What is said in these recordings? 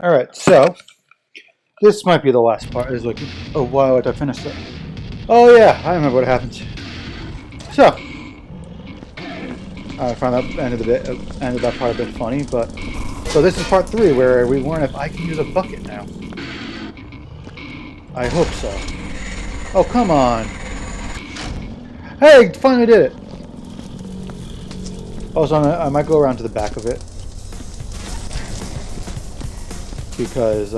Alright, so this might be the last part. Is like, oh wow, I finished it. Oh yeah, I remember what happened. So I found that ended that part a bit funny, but so this is part 3 where we learn if I can use a bucket now. I hope so. Oh come on! Hey, finally did it. Also, I might go around to the back of it because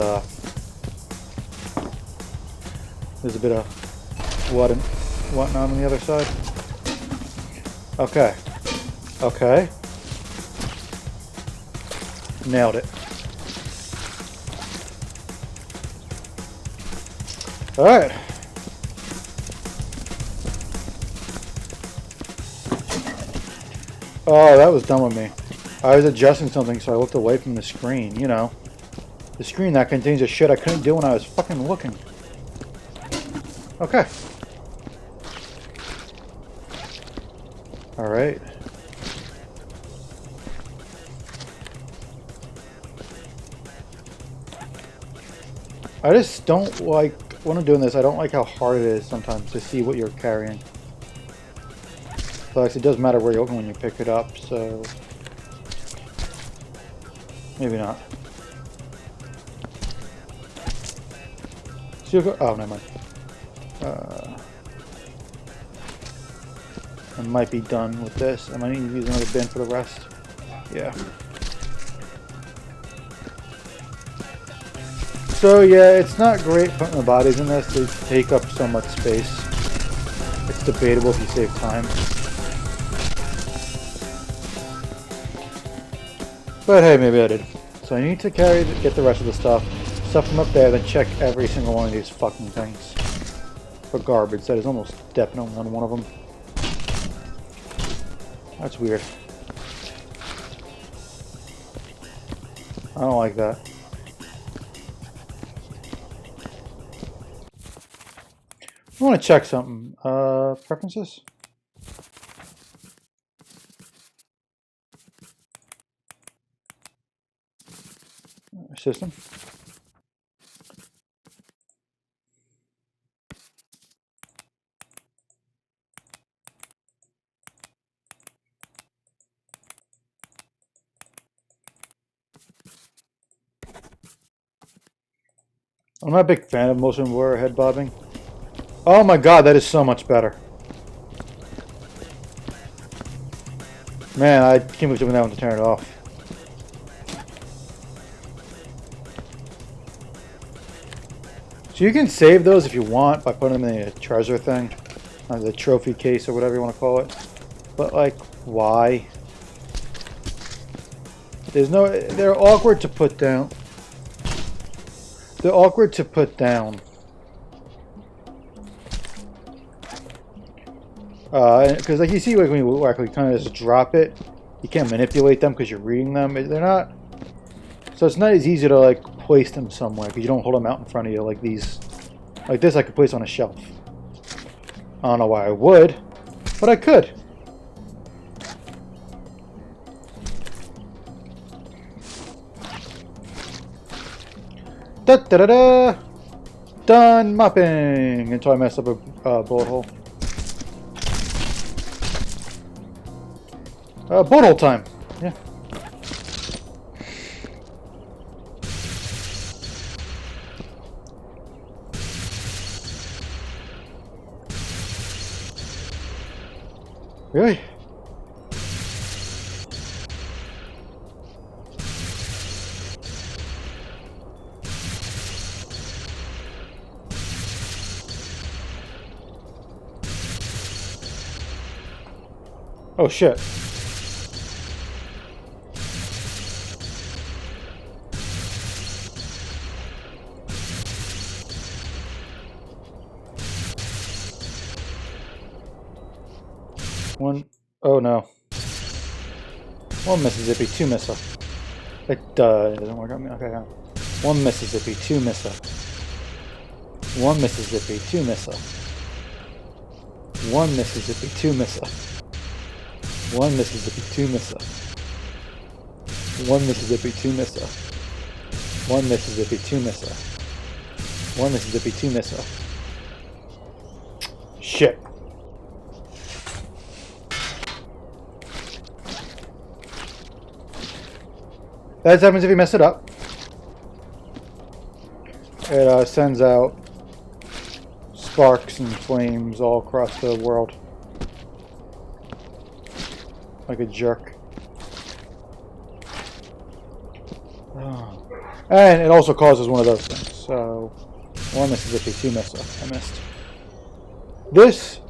there's a bit of blood and whatnot on the other side. Okay. Okay. Nailed it. Alright. Oh, that was dumb of me. I was adjusting something, so I looked away from the screen, you know. The screen that contains the shit I couldn't do when I was fucking looking. Okay. Alright. I just don't like, when I'm doing this, I don't like how hard it is sometimes to see what you're carrying. Plus, it does matter where you're looking when you pick it up, so... maybe not. So oh, never mind. I might be done with this. I might need to use another bin for the rest. Yeah. So yeah, it's not great putting the bodies in this. They take up so much space. It's debatable if you save time. But hey, maybe I did. So I need to get the rest of the stuff from up there, then check every single one of these fucking things for garbage. That is almost definitely on one of them. That's weird. I don't like that. I want to check something. Preferences? System? I'm not a big fan of motion blur head bobbing. Oh my god, that is so much better. Man, I can't believe doing that one to turn it off. So you can save those if you want by putting them in a treasure thing. The trophy case or whatever you want to call it. But like, why? There's no... they're awkward to put down. They're awkward to put down. Because like you see, like when you actually kind of just drop it, you can't manipulate them because you're reading them. They're not. So it's not as easy to like place them somewhere because you don't hold them out in front of you like these. Like this, I could place on a shelf. I don't know why I would, but I could. Da da da da. Done mopping until I mess up a bullet hole. Bullet hole time. Yeah. Really? Oh shit. One, oh no. One Mississippi, two missile. It doesn't work on me. Okay, one Mississippi, two missile. One Mississippi, two missile. One Mississippi, two missile. One Mississippi, two missile. One Mississippi, two missile. One Mississippi, two Missa. One Mississippi, two Missa. Shit. That happens if you mess it up. It sends out sparks and flames all across the world. Like a jerk. Oh. And it also causes one of those things. So, one Mississippi, two Missa. I missed. This...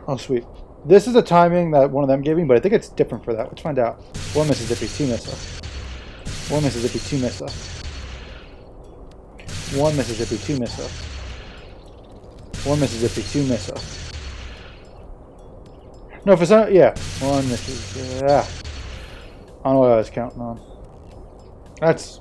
Oh, sweet. This is the timing that one of them gave me, but I think it's different for that. Let's find out. One Mississippi, two Missa. One Mississippi, two Missa. One Mississippi, two Missa. One Mississippi, two Missa. No, for some... Yeah. One Mississippi... Yeah. I don't know what I was counting on. That's...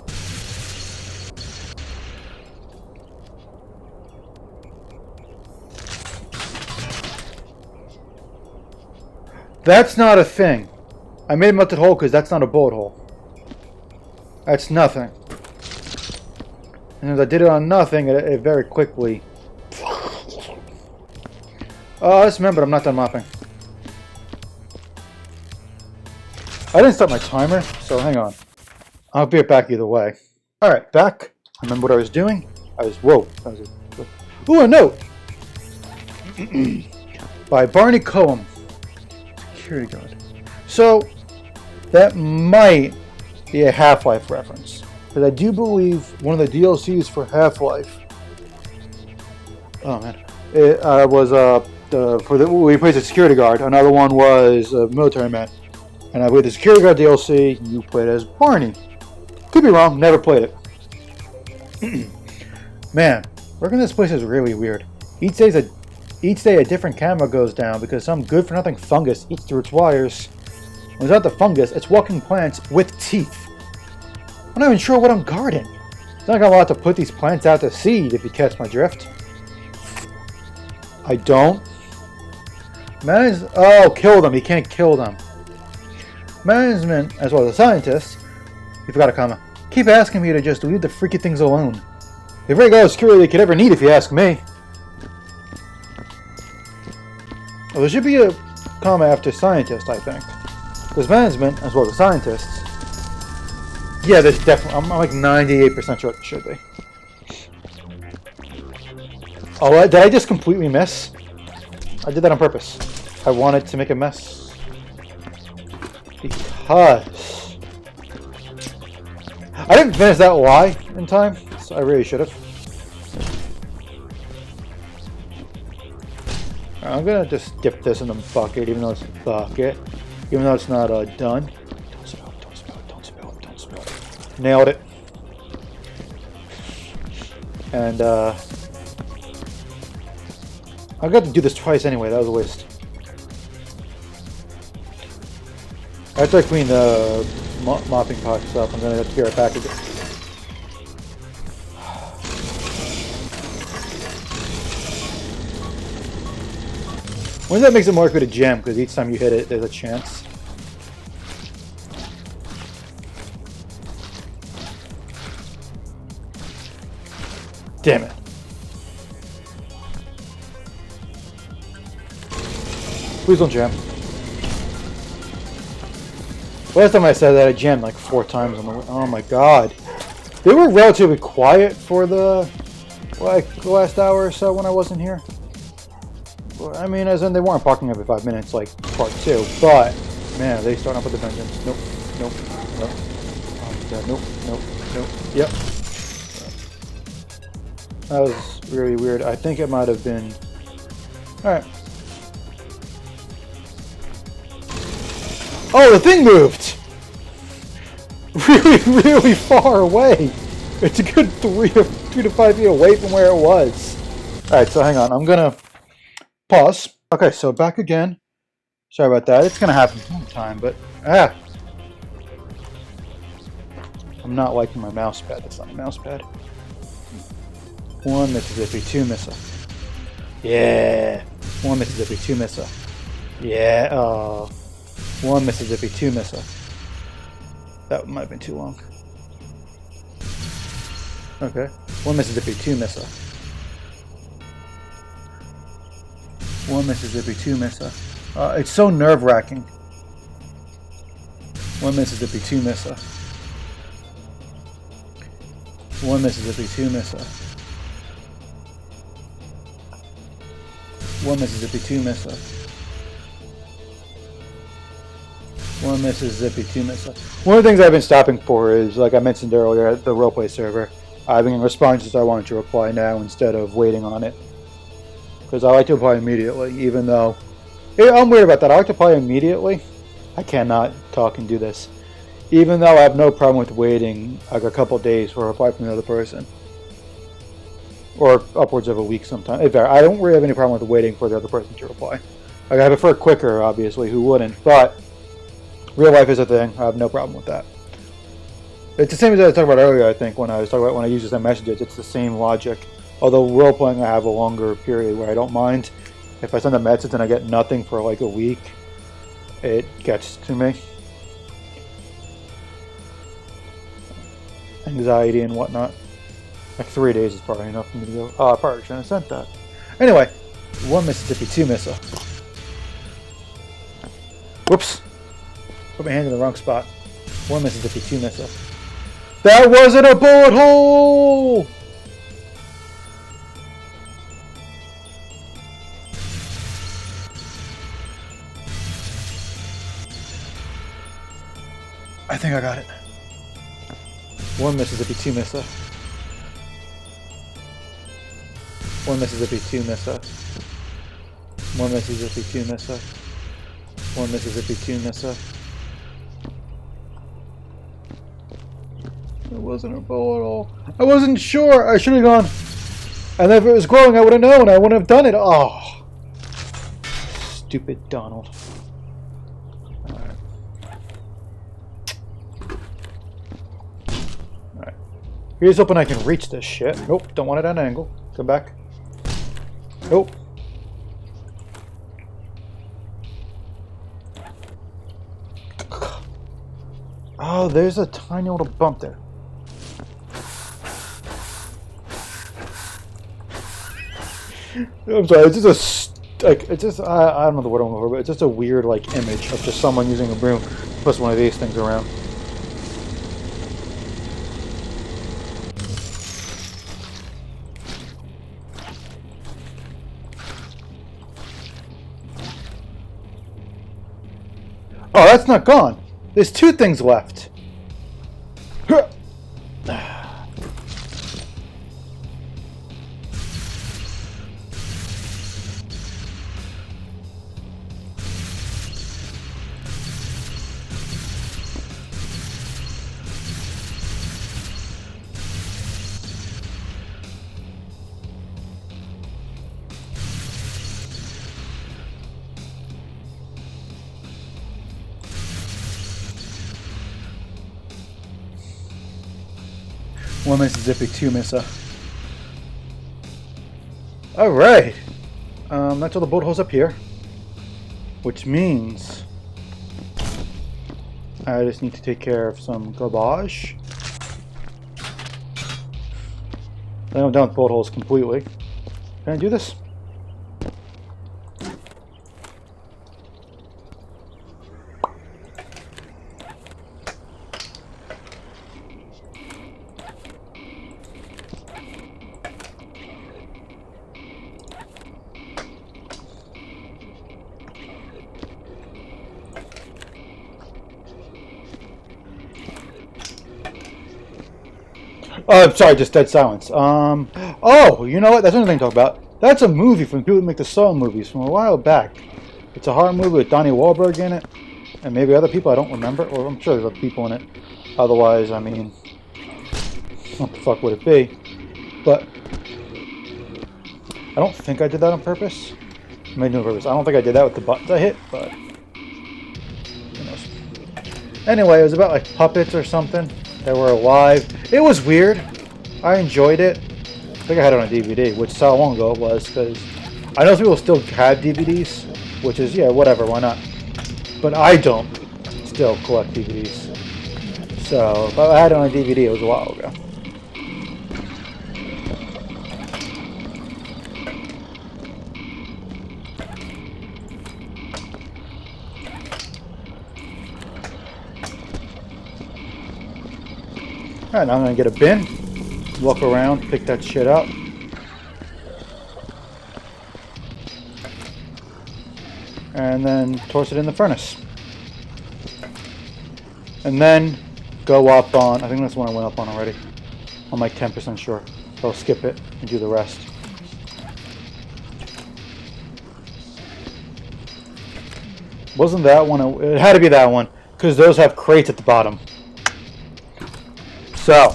That's not a thing. I made a melted hole because that's not a bullet hole. That's nothing. And as I did it on nothing, it very quickly... let's remember, I'm not done mopping. I didn't start my timer, so hang on. I'll be right back either way. Alright, back. I remember what I was doing. Whoa. Ooh, a note! By Barney Cohen. Security guard. So, that might be a Half-Life reference. Because I do believe one of the DLCs for Half-Life... Oh, man. It was, we played the security guard. Another one was a military man. And I played the security guard DLC. You played as Barney. Could be wrong. Never played it. Man, working this place is really weird. Each day a different camera goes down because some good-for-nothing fungus eats through its wires. Without the fungus, it's walking plants with teeth. I'm not even sure what I'm guarding. It's not gonna allow to put these plants out to seed if you catch my drift. I don't. Kill them. You can't kill them. Management, as well as the scientists, you forgot a comma, keep asking me to just leave the freaky things alone. They've very little security they could ever need if you ask me. Well, there should be a comma after scientist, I think. Because management, as well as the scientists... Yeah, there's definitely... I'm like 98% sure it should be. Oh, did I just completely miss? I did that on purpose. I wanted to make a mess. Because... I didn't finish that Y in time, so I really should have. I'm gonna just dip this in the bucket, even though it's a bucket. Even though it's not done. Don't spill it, don't spill it, don't spill it, don't spill it. Nailed it. And, I got to do this twice anyway, that was a waste. After I clean the mopping pots up, I'm gonna have to be right back again. When that makes it more likely to jam, because each time you hit it, there's a chance. Damn it. Please don't jam. Last time I said that, I jammed like 4 times on the way. Oh my god. They were relatively quiet for the last hour or so when I wasn't here. I mean, as in they weren't parking every 5 minutes like part 2, but man, they starting up with the vengeance. Nope, nope, nope. Oh my god, nope, nope, nope. Yep. That was really weird. I think it might have been. Alright. Oh, the thing moved! Really, really far away! It's a good 3 to 5 feet away from where it was. Alright, so hang on. I'm gonna pause. Okay, so back again. Sorry about that. It's gonna happen sometime, but I'm not liking my mouse pad. That's not a mouse pad. 1 Mississippi, 2 Missa. Yeah. 1 Mississippi, 2 Missa. Yeah. 1 Mississippi, 2 Missa. That might have been too long. Okay. 1 Mississippi, 2 Missa. 1 Mississippi, 2 Missa. It's so nerve-wracking. 1 Mississippi, 2 Missa. 1 Mississippi, 2 Missa. 1 Mississippi, 2 Missa. 1 Mississippi, 2 Missa. One of the things I've been stopping for is, like I mentioned earlier, at the roleplay server, I've been responding to I wanted to reply now instead of waiting on it. Because I like to reply immediately, even though... I'm weird about that. I like to reply immediately. I cannot talk and do this. Even though I have no problem with waiting like a couple days for a reply from the other person. Or upwards of a week sometimes. I don't really have any problem with waiting for the other person to reply. Like, I prefer quicker, obviously, who wouldn't? But real life is a thing. I have no problem with that. It's the same as I was talking about earlier, I think, when I was talking about when I use the same messages. It's the same logic. Although role-playing, I have a longer period where I don't mind. If I send a message and I get nothing for like a week, it gets to me. Anxiety and whatnot. Like 3 days is probably enough for me to go, oh, I probably shouldn't have sent that. Anyway, 1 Mississippi, 2 Missa. Whoops. Put my hand in the wrong spot. 1 Mississippi, 2 Missa. That wasn't a bullet hole! I think I got it. 1 Mississippi, 2 Missa. 1 Mississippi, 2 Missa. 1 Mississippi, 2 Missa. 1 Mississippi, 2 Missa. It wasn't a bullet hole. I wasn't sure. I should have gone. And if it was glowing, I would have known. I wouldn't have done it. Oh. Stupid Donald. Alright. Alright. Here's hoping I can reach this shit. Nope. Don't want it at an angle. Come back. Nope. Oh, there's a tiny little bump there. I'm sorry, it's just I don't know the word I'm looking for, but it's just a weird like image of just someone using a broom to push one of these things around. Oh, that's not gone. There's 2 things left. One Mississippi, 2 Missa. Alright. That's all the boat holes up here. Which means I just need to take care of some garbage. Then I'm done with boat holes completely. Can I do this? Oh, I'm sorry, just dead silence. Oh, you know what? That's another thing to talk about. That's a movie from the people who make the Saw movies from a while back. It's a horror movie with Donnie Wahlberg in it, and maybe other people I don't remember. Or I'm sure there's other people in it. Otherwise, I mean, what the fuck would it be? But I don't think I did that on purpose. I made no purpose. I don't think I did that with the buttons I hit, but who knows. Anyway, it was about like puppets or something that were alive. It was weird. I enjoyed it. I think I had it on a DVD, which is how long ago it was, because I know people still have DVDs, which is, yeah, whatever, why not? But I don't still collect DVDs. So, if I had it on a DVD, it was a while ago. Alright, now I'm gonna get a bin, walk around, pick that shit up. And then toss it in the furnace. And then go up on, I think that's the one I went up on already. I'm like 10% sure. So I'll skip it and do the rest. Wasn't that one? It had to be that one, because those have crates at the bottom. So.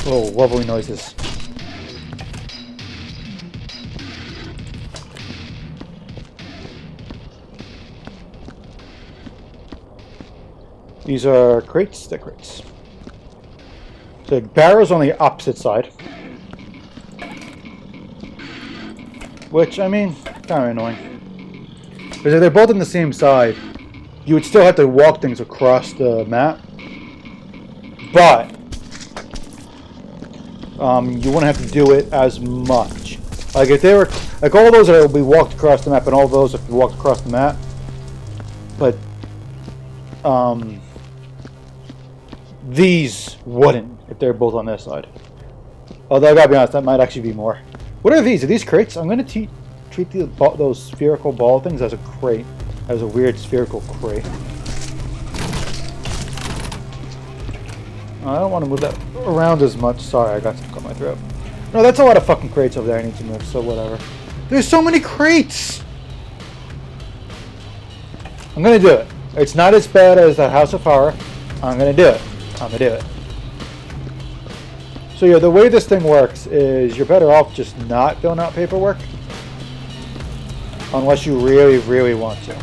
Oh, lovely noises. These are crates, they're crates. The barrel's on the opposite side. Which, I mean, kind of annoying. Because if they're both on the same side, you would still have to walk things across the map. But, you wouldn't have to do it as much. Like if they were, like all those that will be walked across the map, and all those have to be walked across the map. But, these wouldn't if they're both on this side. Although I gotta be honest, that might actually be more. What are these? Are these crates? I'm gonna treat those spherical ball things as a crate, as a weird spherical crate. I don't want to move that around as much. Sorry, I got stuck on my throat. No, that's a lot of fucking crates over there I need to move, so whatever. There's so many crates! I'm gonna do it. It's not as bad as the House of Horror. I'm gonna do it. I'm gonna do it. So yeah, the way this thing works is you're better off just not filling out paperwork. Unless you really, really want to.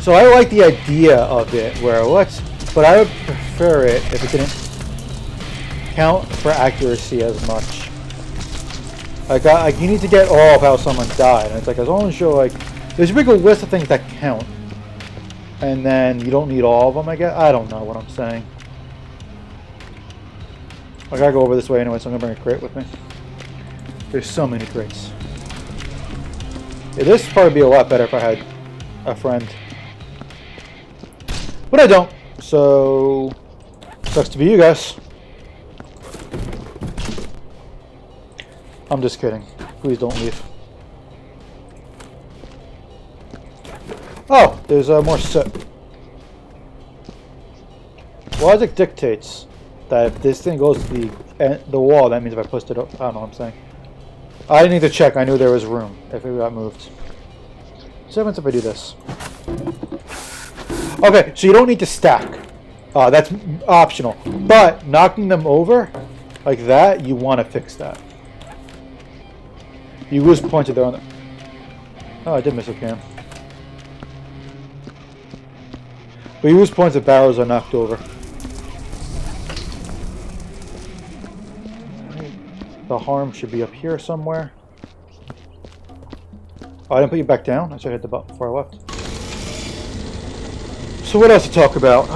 So I like the idea of it where but I would prefer it if it didn't count for accuracy as much. Like you need to get all of how someone died, and it's like as long as you're like, there's a big list of things that count, and then you don't need all of them. I guess I don't know what I'm saying. I gotta go over this way anyway, so I'm gonna bring a crate with me. There's so many crates. Yeah, this would probably be a lot better if I had a friend. But I don't, so sucks to be you guys. I'm just kidding. Please don't leave. Oh, there's more soot. Logic dictates that if this thing goes to the wall, that means if I pushed it up, I don't know what I'm saying. I didn't need to check. I knew there was room if it got moved. So what happens if I do this? Okay, so you don't need to stack. That's optional. But knocking them over like that, you want to fix that. You lose points if they're on the... Oh, I did miss a cam. But you lose points if barrels are knocked over. The harm should be up here somewhere. Oh, I didn't put you back down. I should hit the button before I left. So what else to talk about?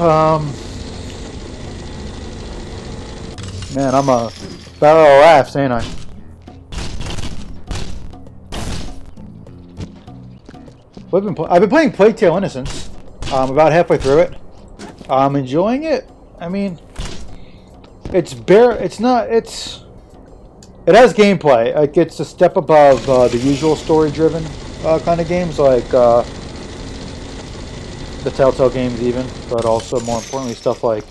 Man, I'm a barrel of laughs, ain't I? I've been playing Plague Tale Innocence. I'm about halfway through it. I'm enjoying it. I mean, it has gameplay. It gets a step above the usual story-driven kind of games, like the Telltale games even, but also, more importantly, stuff like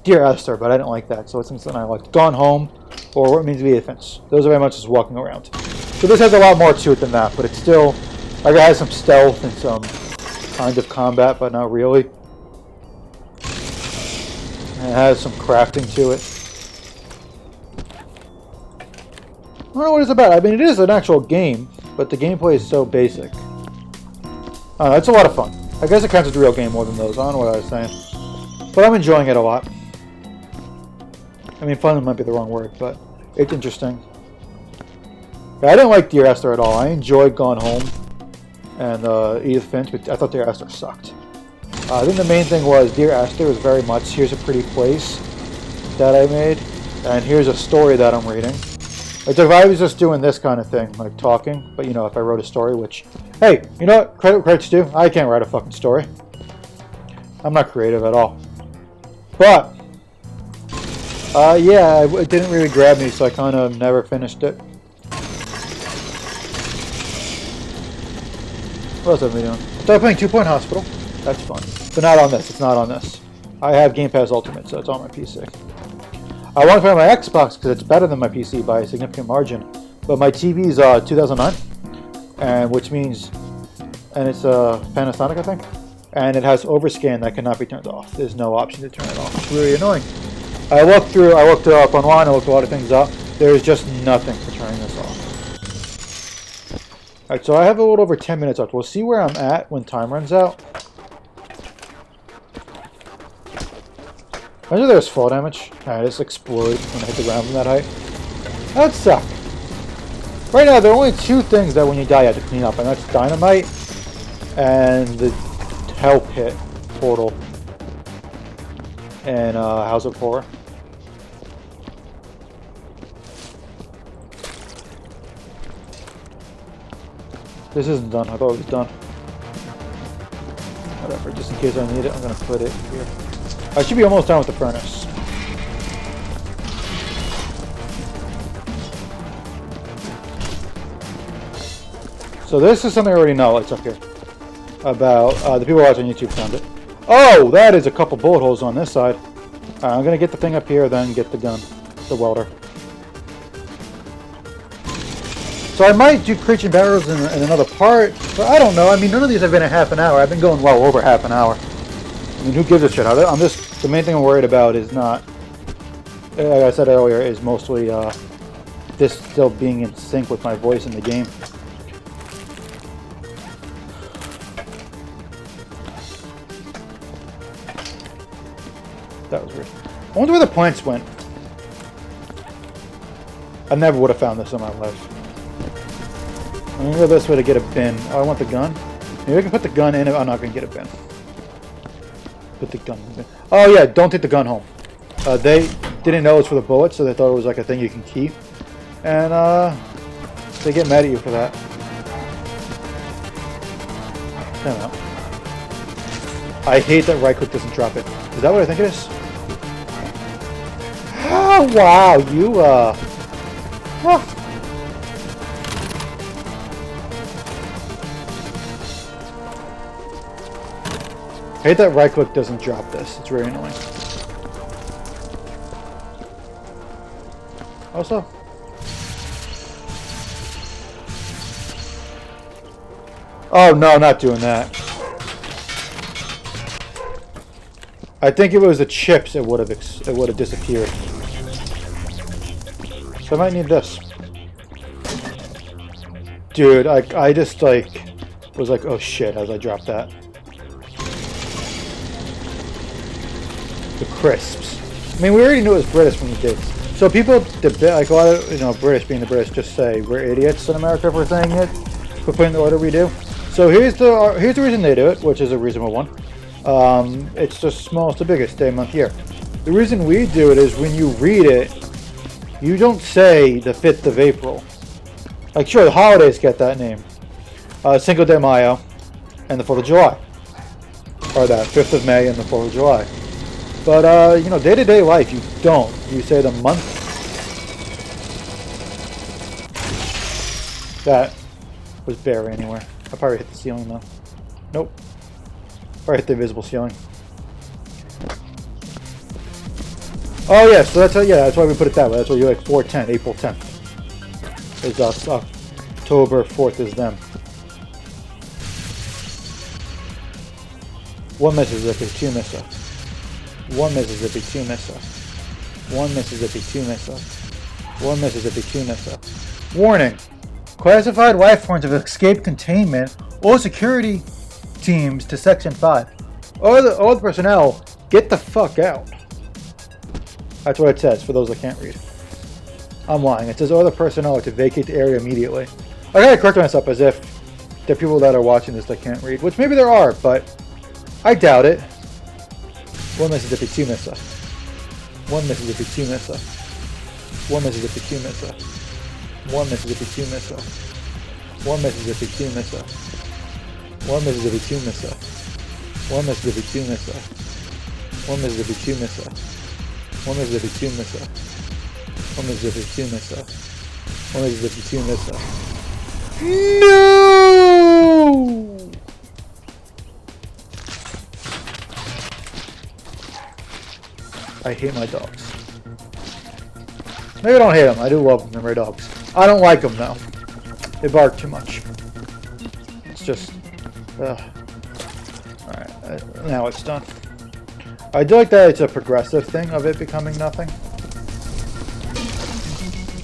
Dear Esther, but I didn't like that, so it's something I liked. Gone Home, or What It Means to Be a Finch. Those are very much just walking around. So this has a lot more to it than that, but it's still, like, it has some stealth and some kind of combat, but not really. And it has some crafting to it. I don't know what it's about. I mean, it is an actual game, but the gameplay is so basic. It's a lot of fun. I guess it counts as a real game more than those. I don't know what I was saying. But I'm enjoying it a lot. I mean, fun might be the wrong word, but it's interesting. Yeah, I didn't like Dear Esther at all. I enjoyed Gone Home and Edith Finch, but I thought Dear Esther sucked. I think the main thing was Dear Esther was very much, here's a pretty place that I made, and here's a story that I'm reading. It's like if I was just doing this kind of thing, like talking, but you know, if I wrote a story, which, hey, you know what, credit's due, I can't write a fucking story. I'm not creative at all. But, yeah, it didn't really grab me, so I kind of never finished it. What else have we doing? Started playing 2 Point Hospital. That's fun. But not on this. It's not on this. I have Game Pass Ultimate, so it's on my PC. I want to play on my Xbox because it's better than my PC by a significant margin. But my TV is 2009, and which means, and it's Panasonic, I think, and it has overscan that cannot be turned off. There's no option to turn it off. It's really annoying. I looked it up online. I looked a lot of things up. There's just nothing for turning this off. Alright, so I have a little over 10 minutes left. We'll see where I'm at when time runs out. Imagine there's fall damage. I just explode when I hit the ground from that height. That'd suck. Right now, there are only 2 things that when you die you have to clean up, and that's dynamite and the hell pit portal and House of Horror. This isn't done. I thought it was done. Whatever, just in case I need it, I'm going to put it here. I should be almost done with the furnace. So this is something I already know. It's up here. About the people watching YouTube found it. Oh, that is a couple bullet holes on this side. I'm going to get the thing up here, then get the gun. The welder. So I might do Creature Barrels in another part, but I don't know. I mean, none of these have been a half an hour. I've been going well over half an hour. I mean, who gives a shit? I'm just, the main thing I'm worried about is not, like I said earlier, is mostly this still being in sync with my voice in the game. That was weird. I wonder where the plants went. I never would have found this in my life. I'm going to go this way to get a bin. Oh, I want the gun. Maybe I can put the gun in it. I'm not going to get a bin. Put the gun in the bin. Oh, yeah, don't take the gun home. They didn't know it was for the bullets, so they thought it was like a thing you can keep. And they get mad at you for that. Time out. I hate that right click doesn't drop it. Is that what I think it is? Oh, wow, you, oh. I hate that right click doesn't drop this. It's very annoying. Also, oh no, not doing that. I think if it was the chips, it would have disappeared. So I might need this. Dude, I just like was like, oh shit, as I dropped that. The crisps. I mean, we already knew it was British when we did. So people, like a lot of, British being the British, just say we're idiots in America for saying it, for putting the order we do. So here's the reason they do it, which is a reasonable one. It's the smallest to biggest day, month, year. The reason we do it is when you read it, you don't say the 5th of April. Like, sure, the holidays get that name. Cinco de Mayo and the 4th of July. Or that 5th of May and the 4th of July. But, day-to-day life, you don't. You say the month. That was bare anywhere. I probably hit the ceiling, though. Nope. Probably hit the invisible ceiling. Oh, yeah, so that's why we put it that way. That's why you like 4/10, April 10th. Is us. October 4th is them. One Mississippi, 2 Missa. 1 Mississippi, 2 Missa. 1 Mississippi, 2 Missa. 1 Mississippi, 2 Missa. Warning! Classified life forms have escaped containment or security teams to Section 5. All the personnel, get the fuck out. That's what it says, for those that can't read. I'm lying. It says all the personnel to vacate the area immediately. I gotta correct myself as if there are people that are watching this that can't read, which maybe there are, but I doubt it. 1 Mississippi, 2 Missa. 1 Mississippi, 2 Missa. 1 Mississippi, 2 Missa. 1 Mississippi, 2 Missa. 1 Mississippi, 2 Missa. 1 Mississippi, 2 Missa. One Mississippi, two missile. One Mississippi, two missile. One Mississippi, two missile. One Mississippi, two missile. One Mississippi, two missile. No! I hate my dogs. Maybe I don't hate them. I do love them. They're my dogs. I don't like them though. They bark too much. It's just... Alright, now it's done. I do like that it's a progressive thing of it becoming nothing.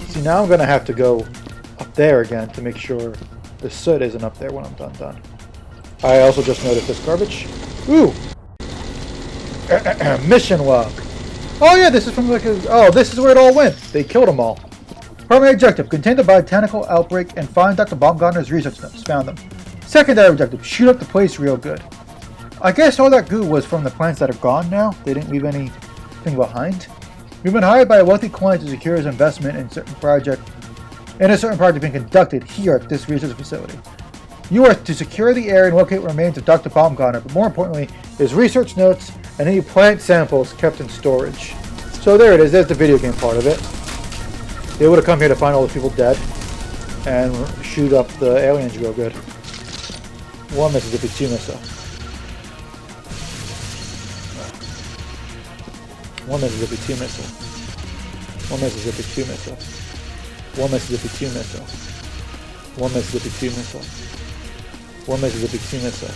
See, now I'm going to have to go up there again to make sure the soot isn't up there when I'm done. I also just noticed this garbage. Ooh! Mission log. Oh yeah, this is from like oh, this is where it all went. They killed them all. Primary objective, contain the botanical outbreak and find Dr. Baumgartner's research notes. Found them. Secondary objective, shoot up the place real good. I guess all that goo was from the plants that are gone now. They didn't leave anything behind. We've been hired by a wealthy client to secure his investment in a certain project being conducted here at this research facility. You are to secure the area and locate remains of Dr. Baumgartner, but more importantly, his research notes and any plant samples kept in storage. So there it is. There's the video game part of it. They would have come here to find all the people dead and shoot up the aliens real good. One Mississippi, two missile. One Mississippi, two missile. One Mississippi, two missile. One Mississippi, two missile. One Mississippi, two missile. One Mississippi, two missile.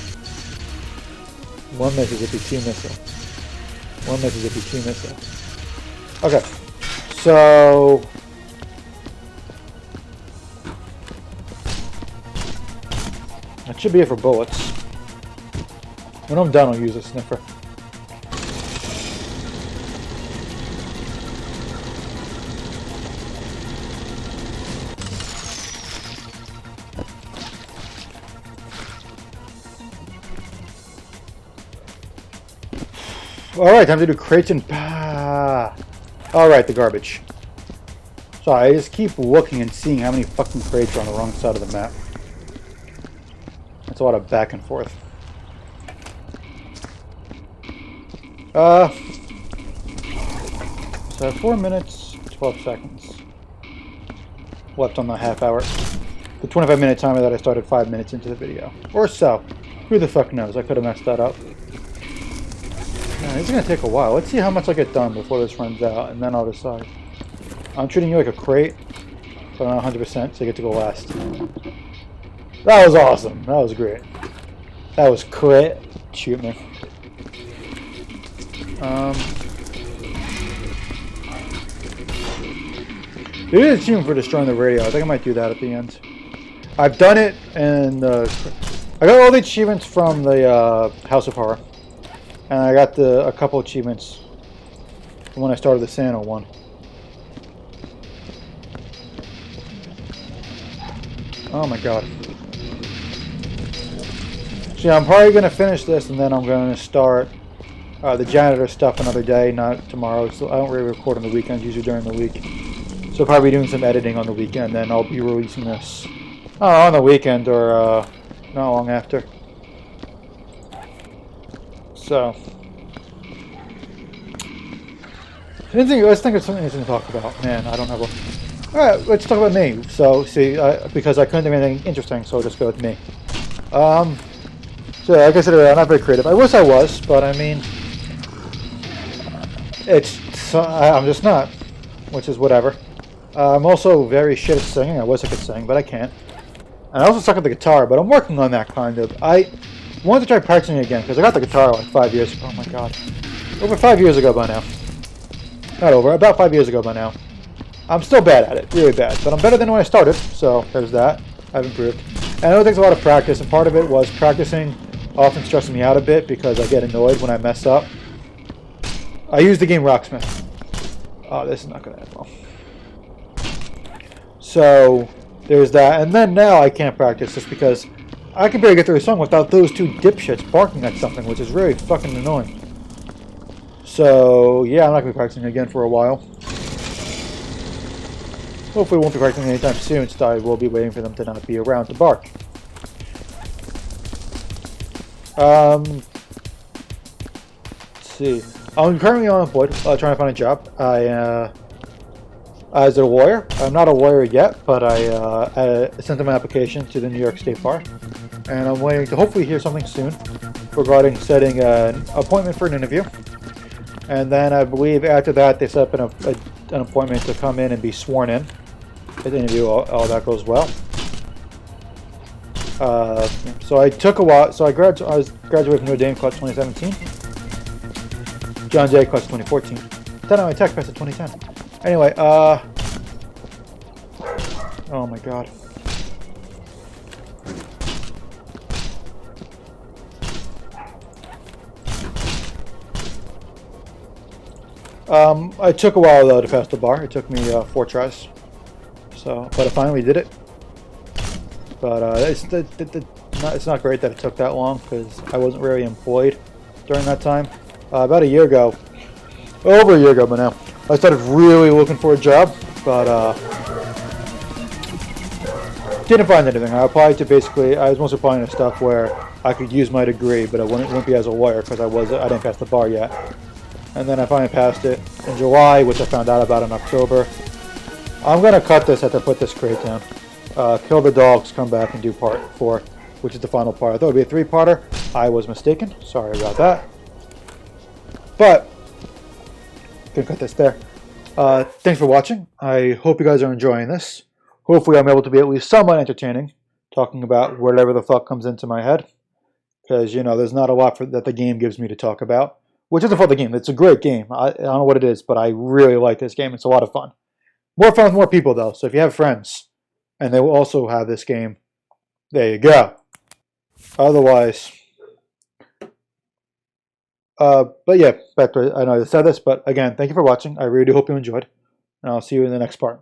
One Mississippi, two missile. One Mississippi, two missile. Okay, so that should be it for bullets. When I'm done, I'll use a sniffer. Alright, time to do crates and... Alright, the garbage. Sorry, I just keep looking and seeing how many fucking crates are on the wrong side of the map. That's a lot of back and forth. So I have 4 minutes, 12 seconds left on the half hour. The 25-minute timer that I started 5 minutes into the video. Or so. Who the fuck knows? I could have messed that up. It's going to take a while. Let's see how much I get done before this runs out, and then I'll decide. I'm treating you like a crate, but I'm not 100%, so you get to go last. That was awesome. That was great. That was crit. Shoot me. There is an achievement for destroying the radio. I think I might do that at the end. I've done it, and I got all the achievements from the House of Horror. And I got a couple achievements from when I started the Santa one. Oh my god. So yeah, I'm probably going to finish this and then I'm going to start the janitor stuff another day, not tomorrow. So I don't really record on the weekends, usually during the week. So I'll probably be doing some editing on the weekend, then I'll be releasing this on the weekend or not long after. So, let's think of something interesting to talk about. Man, I don't have a... Alright, let's talk about me. So, see, because I couldn't think of anything interesting, so I'll just go with me. So, like I said, I'm not very creative. I wish I was, but I mean... I'm just not. Which is whatever. I'm also very shit at singing. I wish I could sing, but I can't. And I also suck at the guitar, but I'm working on that kind of. I wanted to try practicing again, because I got the guitar like 5 years ago. Oh my god. Over 5 years ago by now. Not over, about 5 years ago by now. I'm still bad at it, really bad. But I'm better than when I started, so there's that. I've improved. And I know it takes a lot of practice, and part of it was practicing often stressing me out a bit, because I get annoyed when I mess up. I use the game Rocksmith. Oh, this is not going to end well. So, there's that. And then now I can't practice just because I can barely get through a song without those two dipshits barking at something, which is really fucking annoying. So, yeah, I'm not going to be practicing again for a while. Hopefully we won't be practicing anytime soon, so I will be waiting for them to not be around to bark. see. I'm currently unemployed, trying to find a job. As a lawyer, I'm not a lawyer yet, but I sent in my application to the New York State Bar, and I'm waiting to hopefully hear something soon regarding setting an appointment for an interview. And then I believe after that they set up an appointment to come in and be sworn in. At the interview, all that goes well. So I took a while. So I was graduated from Notre Dame class 2017. John Jay class 2014. Then I tech class in 2010. Anyway, oh my god. It took a while though to pass the bar. It took me 4 tries. So, but I finally did it. But it's not great that it took that long because I wasn't really employed during that time. About a year ago, over a year ago by now, I started really looking for a job, but didn't find anything. I applied to I was mostly applying to stuff where I could use my degree, but I wouldn't be as a lawyer because I didn't pass the bar yet. And then I finally passed it in July, which I found out about in October. I'm gonna cut this after I put this crate down. Kill the dogs, come back and do part 4, which is the final part. I thought it would be a 3-parter. I was mistaken. Sorry about that. But gonna cut this there. Thanks for watching. I hope you guys are enjoying this. Hopefully I'm able to be at least somewhat entertaining, talking about whatever the fuck comes into my head. Because, you know, there's not a lot that the game gives me to talk about. Which isn't for the game. It's a great game. I don't know what it is, but I really like this game. It's a lot of fun. More fun with more people, though. So if you have friends, and they will also have this game, there you go. Otherwise, but yeah, back to, I know I said this, but again, thank you for watching. I really do hope you enjoyed, and I'll see you in the next part.